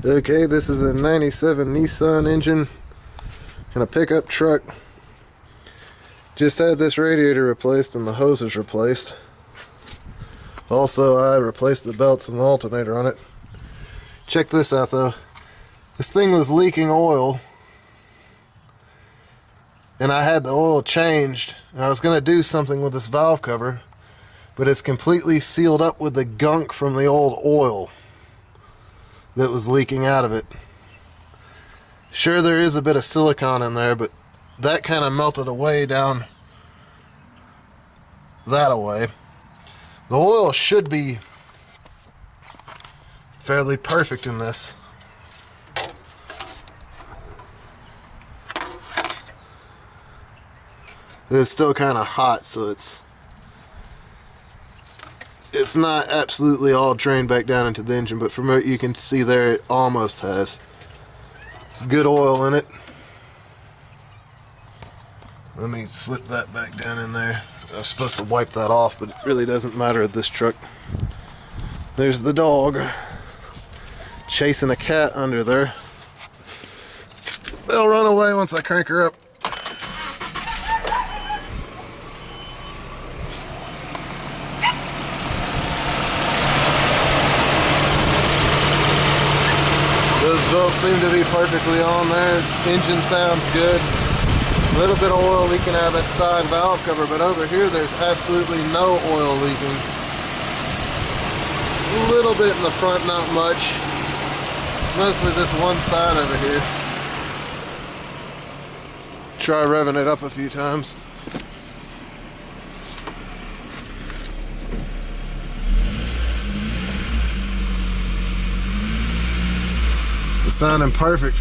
Okay, this is a 97 Nissan engine in a pickup truck. Just had this radiator replaced and the hoses replaced. Also, I replaced the belts and the alternator on it. Check this out though. This thing was leaking oil and I had the oil changed, and I was going to do something with this valve cover, but it's completely sealed up with the gunk from the old oil that was leaking out of it. Sure, there is a bit of silicone in there, but that kind of melted away down that away. The oil should be fairly perfect in this. It's still kind of hot, so it's not absolutely all drained back down into the engine, but from what you can see there, it almost has. It's good oil in it. Let me slip that back down in there. I was supposed to wipe that off, but it really doesn't matter at this truck. There's the dog chasing a cat under there. They'll run away once I crank her up. Those belts seem to be perfectly on there. Engine sounds good. A little bit of oil leaking out of that side valve cover, but over here there's absolutely no oil leaking. A little bit in the front, not much. It's mostly this one side over here. Try revving it up a few times. It's sounding perfect.